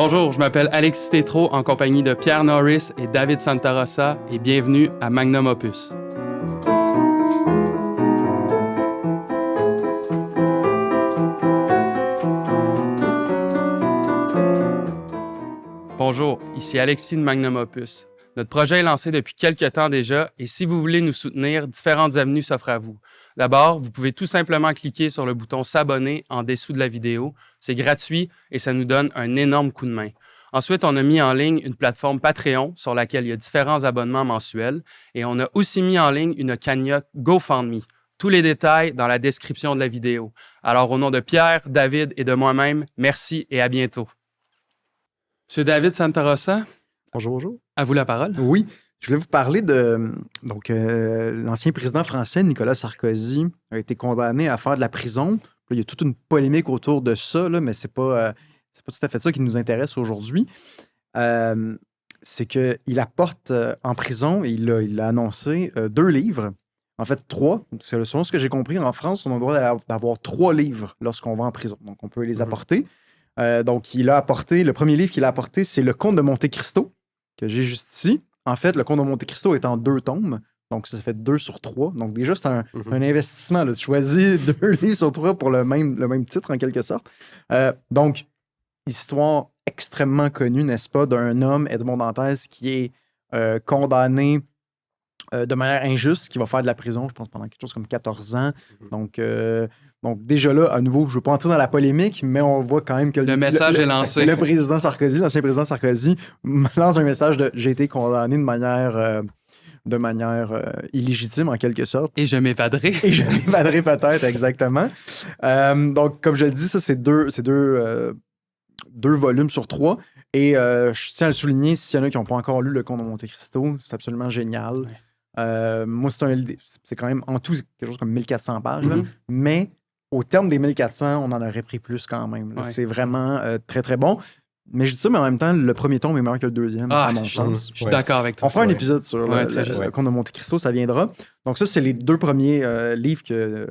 Bonjour, je m'appelle Alexis Tétrault en compagnie de Pierre Norris et David Santarossa et bienvenue à Magnum Opus. Bonjour, ici Alexis de Magnum Opus. Notre projet est lancé depuis quelques temps déjà et si vous voulez nous soutenir, différentes avenues s'offrent à vous. D'abord, vous pouvez tout simplement cliquer sur le bouton « S'abonner » en dessous de la vidéo. C'est gratuit et ça nous donne un énorme coup de main. Ensuite, on a mis en ligne une plateforme Patreon sur laquelle il y a différents abonnements mensuels et on a aussi mis en ligne une cagnotte GoFundMe. Tous les détails dans la description de la vidéo. Alors, au nom de Pierre, David et de moi-même, merci et à bientôt. Monsieur David Santarossa. Bonjour, bonjour. À vous la parole. Oui, je voulais vous parler de... l'ancien président français, Nicolas Sarkozy, a été condamné à faire de la prison. Là, il y a toute une polémique autour de ça, là, mais c'est pas tout à fait ça qui nous intéresse aujourd'hui. C'est qu'il apporte en prison, et il l'a annoncé, 2 livres. En fait, 3. Selon ce que j'ai compris, en France, on a le droit d'avoir 3 livres lorsqu'on va en prison. Donc, on peut les apporter. Donc, il a apporté... Le premier livre qu'il a apporté, c'est Le Comte de Monte Cristo, que j'ai juste ici. En fait, Le Comte de Monte Cristo est en 2 tomes. Donc, ça fait 2 sur 3. Donc, déjà, c'est un investissement. Là. Tu choisis 2 livres sur 3 pour le même titre, en quelque sorte. Donc, histoire extrêmement connue, n'est-ce pas, d'un homme, Edmond Dantès, qui est condamné de manière injuste, qui va faire de la prison, je pense, pendant quelque chose comme 14 ans. Donc, déjà là, à nouveau, je ne veux pas entrer dans la polémique, mais on voit quand même que le message est lancé. Le président Sarkozy, l'ancien président Sarkozy, lance un message de « j'ai été condamné de manière illégitime, en quelque sorte. » Et je m'évaderai. Et je m'évaderai peut-être, exactement. Donc, comme je le dis, ça, c'est deux volumes sur 3. Et je tiens à le souligner, s'il y en a qui n'ont pas encore lu Le Comte de Monte Cristo, c'est absolument génial. Ouais. Moi, c'est quand même en tout quelque chose comme 1400 pages. Là, mais au terme des 1400, on en aurait pris plus quand même. Ouais. C'est vraiment très, très bon. Mais je dis ça, mais en même temps, le premier tome est meilleur que le deuxième, à mon sens. Je suis d'accord avec toi. On fera un épisode sur le Comte de Monte Cristo, ça viendra. Donc ça, c'est les 2 premiers livres que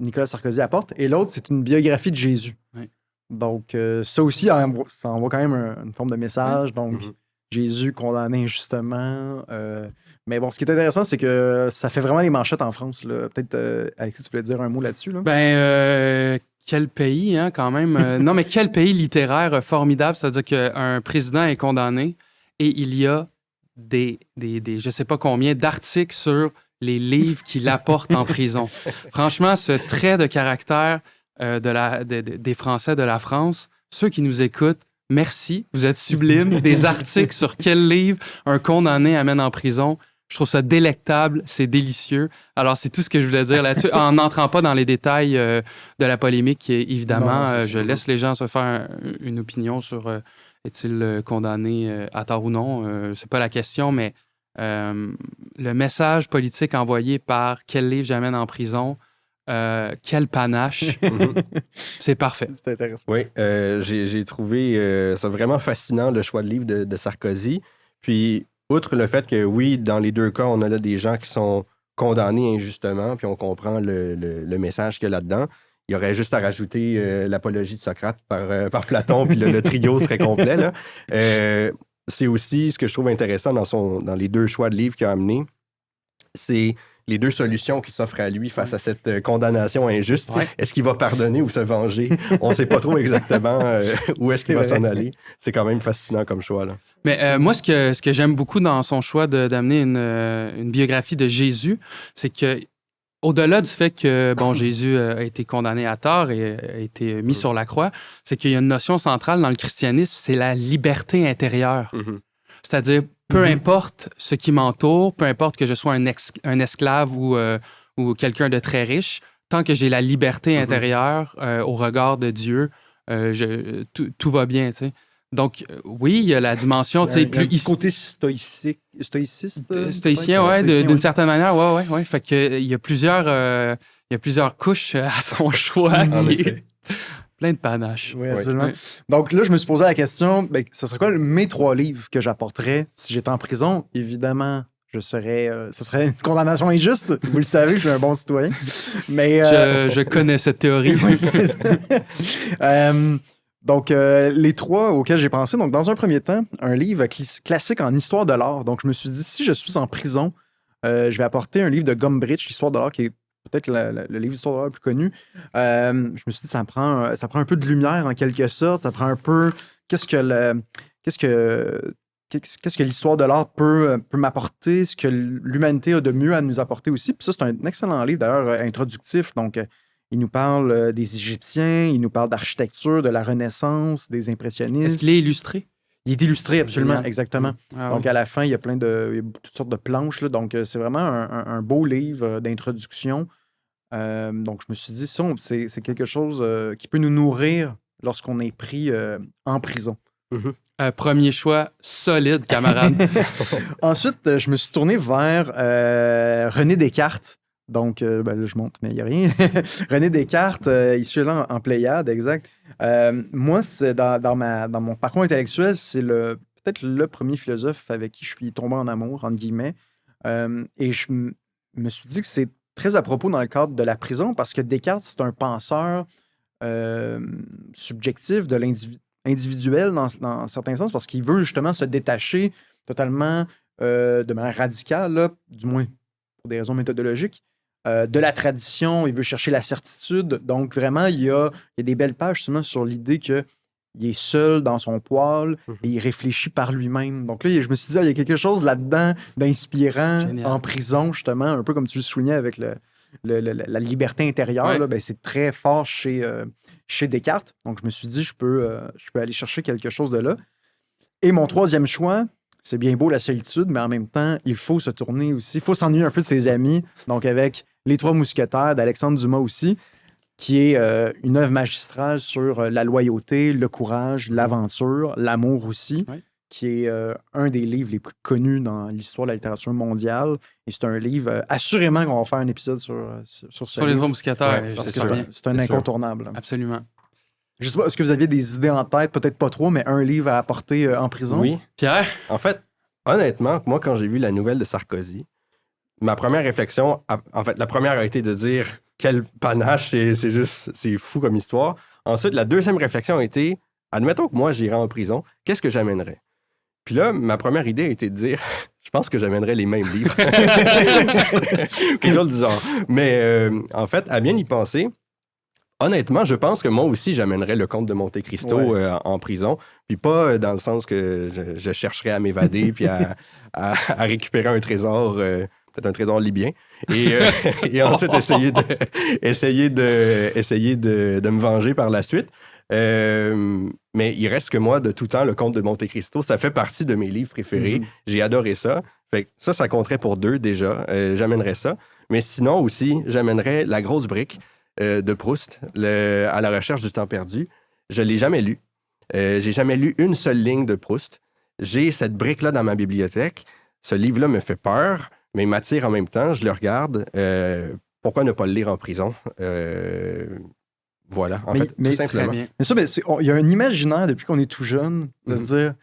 Nicolas Sarkozy apporte. Et l'autre, c'est une biographie de Jésus. Ouais. Donc ça aussi, ça envoie quand même une forme de message. Donc Jésus condamné injustement. Mais bon, ce qui est intéressant, c'est que ça fait vraiment les manchettes en France. Là. Peut-être, Alexis, tu voulais dire un mot là-dessus? Là? Quel pays, hein, quand même. Non, mais quel pays littéraire formidable. C'est-à-dire qu'un président est condamné et il y a des je ne sais pas combien d'articles sur les livres qu'il apporte en prison. Franchement, ce trait de caractère des Français de la France, ceux qui nous écoutent, merci, vous êtes sublimes. Des articles sur quel livre un condamné amène en prison. Je trouve ça délectable, c'est délicieux. Alors, c'est tout ce que je voulais dire là-dessus. En n'entrant pas dans les détails de la polémique, évidemment, je laisse les gens se faire une opinion sur est-il condamné à tort ou non. C'est pas la question, mais le message politique envoyé par quel livre j'amène en prison, quel panache. C'est parfait. C'est intéressant. Oui, j'ai trouvé ça vraiment fascinant, le choix de livre de Sarkozy. Puis, outre le fait que, oui, dans les 2 cas, on a là des gens qui sont condamnés injustement, puis on comprend le message qu'il y a là-dedans. Il y aurait juste à rajouter l'apologie de Socrate par Platon, puis le trio serait complet. Là. C'est aussi ce que je trouve intéressant dans les 2 choix de livres qu'il a amenés, c'est les 2 solutions qui s'offrent à lui face à cette condamnation injuste. Ouais. Est-ce qu'il va pardonner ou se venger? On ne sait pas trop exactement où est-ce qu'il va s'en aller. C'est quand même fascinant comme choix. Là. Mais moi, ce que j'aime beaucoup dans son choix d'amener une biographie de Jésus, c'est que au-delà du fait que Jésus a été condamné à tort et a été mis sur la croix, c'est qu'il y a une notion centrale dans le christianisme, c'est la liberté intérieure. C'est-à-dire, peu importe ce qui m'entoure, peu importe que je sois un esclave ou quelqu'un de très riche, tant que j'ai la liberté intérieure au regard de Dieu, tout va bien, tu sais. Donc, oui, il y a la dimension, tu sais, plus... côté stoïciste. Stoïcien, oui, d'une certaine manière, oui. Fait qu'il y a plusieurs couches à son choix qui est plein de panache. Oui, absolument. Oui. Donc là, je me suis posé la question, ce serait quoi mes 3 livres que j'apporterais si j'étais en prison? Évidemment, ce serait une condamnation injuste. Vous le savez, je suis un bon citoyen. Mais je connais cette théorie. Oui, c'est ça. Donc, les trois auxquels j'ai pensé, donc dans un premier temps, un livre classique en histoire de l'art. Donc, je me suis dit, si je suis en prison, je vais apporter un livre de Gombrich, l'histoire de l'art, qui est peut-être le livre d'histoire de l'art le plus connu. Je me suis dit, ça prend un peu de lumière en quelque sorte, ça prend un peu qu'est-ce que l'histoire de l'art peut m'apporter, ce que l'humanité a de mieux à nous apporter aussi. Puis ça, c'est un excellent livre, d'ailleurs, introductif. Donc, il nous parle des Égyptiens, il nous parle d'architecture, de la Renaissance, des impressionnistes. Est-ce qu'il est illustré? Il est illustré, absolument, Génial. exactement. Ah, Donc, oui. à la fin, il y a toutes sortes de planches. Là. Donc, c'est vraiment un beau livre d'introduction. Donc, je me suis dit, c'est quelque chose qui peut nous nourrir lorsqu'on est pris en prison. Premier choix solide, camarade. Ensuite, je me suis tourné vers René Descartes. Donc, là, je monte, mais il n'y a rien. René Descartes, issu là en Pléiade, exact. Moi, c'est dans mon parcours intellectuel, c'est peut-être le premier philosophe avec qui je suis tombé en amour, entre guillemets. Et je me suis dit que c'est très à propos dans le cadre de la prison, parce que Descartes, c'est un penseur subjectif de individuel dans certains sens, parce qu'il veut justement se détacher totalement de manière radicale, là, du moins pour des raisons méthodologiques, de la tradition. Il veut chercher la certitude. Donc, vraiment, il y a des belles pages justement sur l'idée qu'il est seul dans son poêle et il réfléchit par lui-même. Donc là, je me suis dit, il y a quelque chose là-dedans d'inspirant Génial. en prison, justement, un peu comme tu le soulignais avec la liberté intérieure. Ouais. Là, ben, c'est très fort chez Descartes. Donc, je me suis dit, je peux aller chercher quelque chose de là. Et mon troisième choix, c'est bien beau la solitude, mais en même temps, il faut se tourner aussi. Il faut s'ennuyer un peu de ses amis. Donc, avec Les Trois Mousquetaires d'Alexandre Dumas aussi, qui est une œuvre magistrale sur la loyauté, le courage, l'aventure, l'amour aussi, Ouais. qui est un des livres les plus connus dans l'histoire de la littérature mondiale. Et c'est un livre, assurément qu'on va faire un épisode sur ce Sur les livre. Trois Mousquetaires, Ouais, Parce que j'espère bien. c'est un C'est sûr. incontournable. Absolument. Je sais pas, est-ce que vous aviez des idées en tête, peut-être pas trop, mais un livre à apporter en prison? Oui. Pierre? En fait, honnêtement, moi, quand j'ai vu la nouvelle de Sarkozy, ma première réflexion, la première a été de dire quel panache, c'est fou comme histoire. Ensuite, la deuxième réflexion a été, admettons que moi, j'irais en prison, qu'est-ce que j'amènerais? Puis là, ma première idée a été de dire, je pense que j'amènerais les mêmes livres. Quelque chose du genre. Mais en fait, à bien y penser, honnêtement, je pense que moi aussi, j'amènerais le comte de Monte-Cristo en prison. Puis pas dans le sens que je chercherais à m'évader puis à récupérer un trésor, peut-être un trésor libyen. Et ensuite, essayer de me venger par la suite. Mais il reste que moi, de tout temps, le comte de Monte-Cristo, ça fait partie de mes livres préférés. J'ai adoré ça. Fait que ça compterait pour 2 déjà. J'amènerais ça. Mais sinon aussi, j'amènerais La Grosse Brique de Proust, À la recherche du temps perdu. Je ne l'ai jamais lu. J'ai jamais lu une seule ligne de Proust. J'ai cette brique-là dans ma bibliothèque. Ce livre-là me fait peur, mais il m'attire en même temps. Je le regarde. Pourquoi ne pas le lire en prison? Voilà, en fait, tout simplement. Très bien. Mais ça, il y a un imaginaire depuis qu'on est tout jeune de se dire,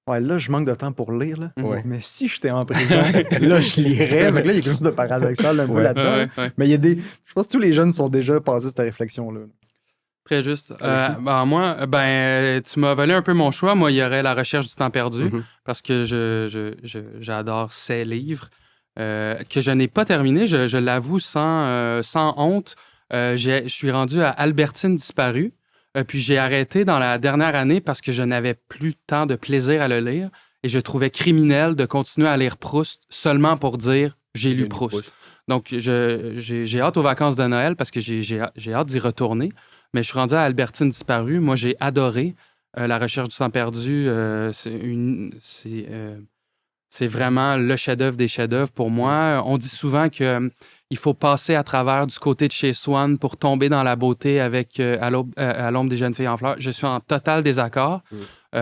ouais, là, je manque de temps pour lire, là. Ouais. Mais si j'étais en prison, là, je lirais. Fait que là, il y a quelque chose de paradoxal un peu Ouais. là-dedans. là. Ouais. Mais je pense que tous les jeunes sont déjà passés cette réflexion-là. Très juste. Alexis? Moi, tu m'as volé un peu mon choix. Moi, il y aurait La recherche du temps perdu, Mhm. parce que j'adore ces livres que je n'ai pas terminés. Je l'avoue sans honte. Je suis rendu à Albertine disparue. Puis j'ai arrêté dans la dernière année parce que je n'avais plus tant de plaisir à le lire. Et je trouvais criminel de continuer à lire Proust seulement pour dire « j'ai lu Proust ». Donc, j'ai hâte aux vacances de Noël parce que j'ai hâte d'y retourner. Mais je suis rendu à Albertine disparue. Moi, j'ai adoré La recherche du temps perdu. C'est vraiment le chef-d'œuvre des chefs-d'œuvre pour moi. On dit souvent qu'il faut passer à travers du côté de chez Swann pour tomber dans la beauté avec à l'ombre des jeunes filles en fleurs. Je suis en total désaccord.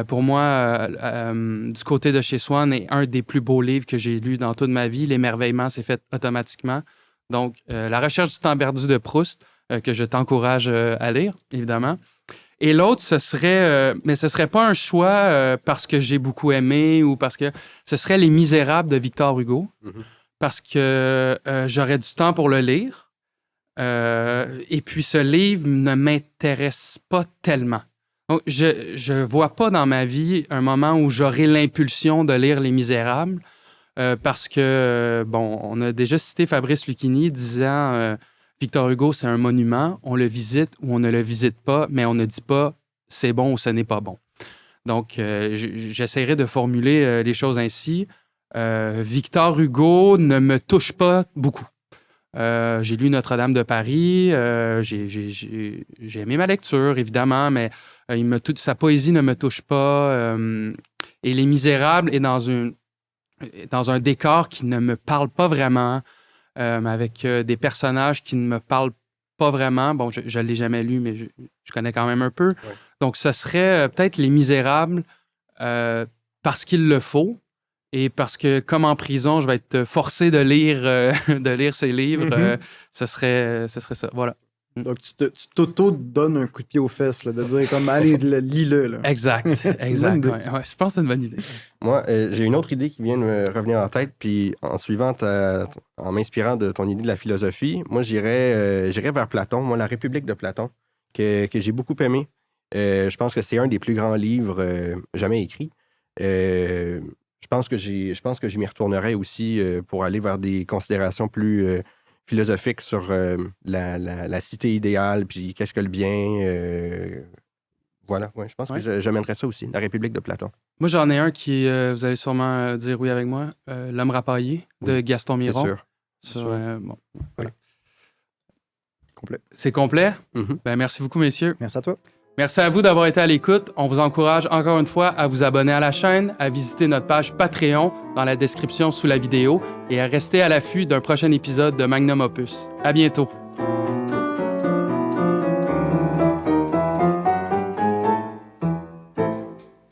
Pour moi, du côté de chez Swann est un des plus beaux livres que j'ai lus dans toute ma vie. L'émerveillement s'est fait automatiquement. Donc, La recherche du temps perdu de Proust, que je t'encourage à lire, évidemment. Et l'autre, mais ce serait pas un choix parce que j'ai beaucoup aimé ou parce que ce serait Les Misérables de Victor Hugo, parce que j'aurais du temps pour le lire. Et puis, ce livre ne m'intéresse pas tellement. Donc, je vois pas dans ma vie un moment où j'aurai l'impulsion de lire Les Misérables parce que, on a déjà cité Fabrice Lucchini disant Victor Hugo, c'est un monument, on le visite ou on ne le visite pas, mais on ne dit pas c'est bon ou ce n'est pas bon. Donc, j'essaierai de formuler les choses ainsi. Victor Hugo ne me touche pas beaucoup. J'ai lu Notre-Dame de Paris, j'ai aimé ma lecture, évidemment, mais sa poésie ne me touche pas. Et Les Misérables est dans un décor qui ne me parle pas vraiment, avec des personnages qui ne me parlent pas vraiment. Bon, je ne l'ai jamais lu, mais je connais quand même un peu. Ouais. Donc, ce serait peut-être Les Misérables parce qu'il le faut. Et parce que, comme en prison, je vais être forcé de lire ces livres, ce serait ça. Voilà. Donc, tu t'auto-donnes un coup de pied aux fesses, là, de dire comme, allez, lis-le. Là. Exact. Exact. Ouais, je pense que c'est une bonne idée. Moi, j'ai une autre idée qui vient de me revenir en tête, puis en en m'inspirant de ton idée de la philosophie, moi, j'irais vers Platon, moi, La République de Platon, que j'ai beaucoup aimé. Je pense que c'est un des plus grands livres jamais écrits. Je pense que je m'y retournerai aussi pour aller vers des considérations plus philosophiques sur la cité idéale, puis qu'est-ce que le bien. Voilà, ouais, je pense que j'amènerais ça aussi, La République de Platon. Moi, j'en ai un qui, vous allez sûrement dire oui avec moi, L'Homme rapaillé de Gaston Miron. C'est sûr. Voilà. Complet. C'est complet? Mm-hmm. Ben, merci beaucoup, messieurs. Merci à toi. Merci à vous d'avoir été à l'écoute. On vous encourage encore une fois à vous abonner à la chaîne, à visiter notre page Patreon dans la description sous la vidéo et à rester à l'affût d'un prochain épisode de Magnum Opus. À bientôt.